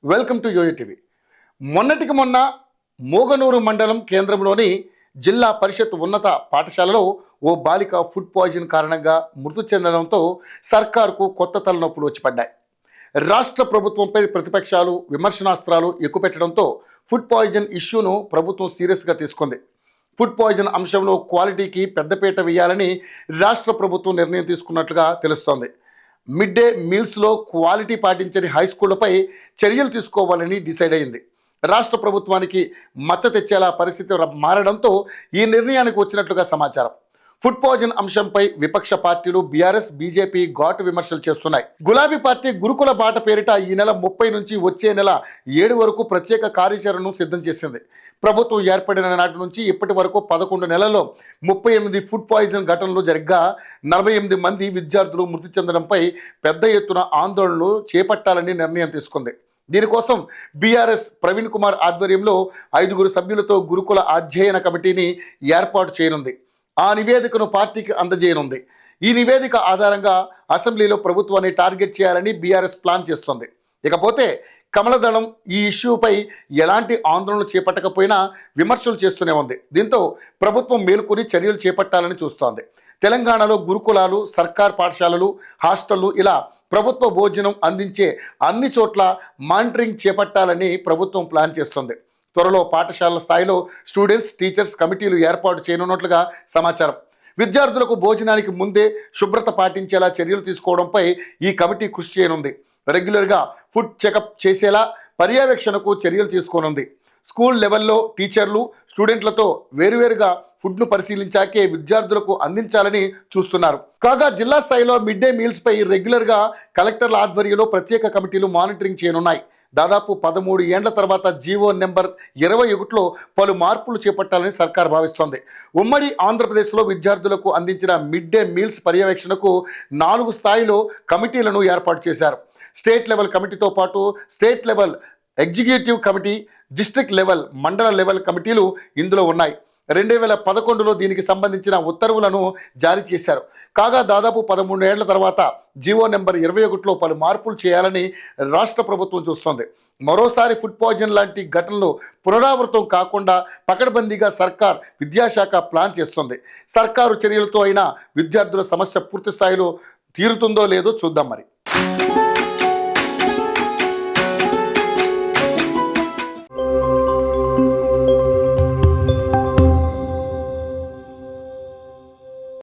Welcome to yo-yo TV. మొన్నటికి మొన్న మోగనూరు మండలం కేంద్రంలోని జిల్లా పరిషత్ ఉన్నత పాఠశాలలో ఓ బాలిక ఫుడ్ పాయిజన్ కారణంగా మృతి చెందడంతో సర్కారుకు కొత్త తలనొప్పులు వచ్చి పడ్డాయి. రాష్ట్ర ప్రభుత్వంపై ప్రతిపక్షాలు విమర్శనాస్త్రాలు ఎక్కుపెట్టడంతో ఫుడ్ పాయిజన్ ఇష్యూను ప్రభుత్వం సీరియస్గా తీసుకుంది. ఫుడ్ పాయిజన్ అంశంలో క్వాలిటీకి పెద్దపీట వేయాలని రాష్ట్ర ప్రభుత్వం నిర్ణయం తీసుకున్నట్లుగా తెలుస్తోంది. మిడ్ డే మీల్స్లో క్వాలిటీ పాటించని హై స్కూళ్లపై చర్యలు తీసుకోవాలని డిసైడ్ అయింది. రాష్ట్ర ప్రభుత్వానికి మచ్చ తెచ్చేలా పరిస్థితి మారడంతో ఈ నిర్ణయానికి వచ్చినట్లుగా సమాచారం. ఫుడ్ పాయిజన్ అంశంపై విపక్ష పార్టీలు బీఆర్ఎస్, బీజేపీ ఘాటు విమర్శలు చేస్తున్నాయి. గులాబీ పార్టీ గురుకుల బాట పేరిట ఈ నెల 30 నుంచి వచ్చే నెల 7 వరకు ప్రత్యేక కార్యాచరణను సిద్ధం చేసింది. ప్రభుత్వం ఏర్పడిన నాటి నుంచి ఇప్పటి వరకు 11 నెలల్లో 38 ఫుడ్ పాయిజన్ ఘటనలు జరగ్గా 48 మంది విద్యార్థులు మృతి చెందడంపై పెద్ద ఎత్తున ఆందోళనలు చేపట్టాలని నిర్ణయం తీసుకుంది. దీనికోసం బీఆర్ఎస్ ప్రవీణ్ కుమార్ ఆధ్వర్యంలో 5 సభ్యులతో గురుకుల అధ్యయన కమిటీని ఏర్పాటు చేయనుంది. ఆ నివేదికను పార్టీకి అందజేయనుంది. ఈ నివేదిక ఆధారంగా అసెంబ్లీలో ప్రభుత్వాన్ని టార్గెట్ చేయాలని బీఆర్ఎస్ ప్లాన్ చేస్తోంది. ఇకపోతే కమలదళం ఈ ఇష్యూపై ఎలాంటి ఆందోళనలు చేపట్టకపోయినా విమర్శలు చేస్తూనే ఉంది. దీంతో ప్రభుత్వం మేలుకొని చర్యలు చేపట్టాలని చూస్తోంది. తెలంగాణలో గురుకులాలు, సర్కార్ పాఠశాలలు, హాస్టళ్లు ఇలా ప్రభుత్వ భోజనం అందించే అన్ని చోట్ల మానిటరింగ్ చేపట్టాలని ప్రభుత్వం ప్లాన్ చేస్తుంది. త్వరలో పాఠశాలల స్థాయిలో స్టూడెంట్స్, టీచర్స్ కమిటీలు ఏర్పాటు చేయనున్నట్లుగా సమాచారం. విద్యార్థులకు భోజనానికి ముందే శుభ్రత పాటించేలా చర్యలు తీసుకోవడంపై ఈ కమిటీ కృషి చేయనుంది. రెగ్యులర్గా ఫుడ్ చెకప్ చేసేలా పర్యవేక్షణకు చర్యలు తీసుకోనుంది. స్కూల్ లెవెల్లో టీచర్లు, స్టూడెంట్లతో వేరువేరుగా ఫుడ్ను పరిశీలించాకే విద్యార్థులకు అందించాలని చూస్తున్నారు. కాగా జిల్లా స్థాయిలో మిడ్ డే మీల్స్పై రెగ్యులర్గా కలెక్టర్ల ఆధ్వర్యంలో ప్రత్యేక కమిటీలు మానిటరింగ్ చేయనున్నాయి. దాదాపు 13 ఏండ్ల తర్వాత జీవో నెంబర్ 21లో పలు మార్పులు చేపట్టాలని సర్కార్ భావిస్తోంది. ఉమ్మడి ఆంధ్రప్రదేశ్లో విద్యార్థులకు అందించిన మిడ్ డే మీల్స్ పర్యవేక్షణకు 4 స్థాయిలో కమిటీలను ఏర్పాటు చేశారు. స్టేట్ లెవెల్ కమిటీతో పాటు state level executive committee, district level, మండల లెవెల్ కమిటీలు ఇందులో ఉన్నాయి. 2011లో దీనికి సంబంధించిన ఉత్తర్వులను జారీ చేశారు. కాగా దాదాపు 13 ఏళ్ల తర్వాత జీవో నెంబర్ 21లో పలు మార్పులు చేయాలని రాష్ట్ర ప్రభుత్వం చూస్తోంది. మరోసారి ఫుడ్ పాయిజన్ లాంటి ఘటనలు పునరావృతం కాకుండా పకడ్బందీగా సర్కార్, విద్యాశాఖ ప్లాన్ చేస్తుంది. సర్కారు చర్యలతో అయినా విద్యార్థుల సమస్య పూర్తి స్థాయిలో తీరుతుందో లేదో చూద్దాం మరి.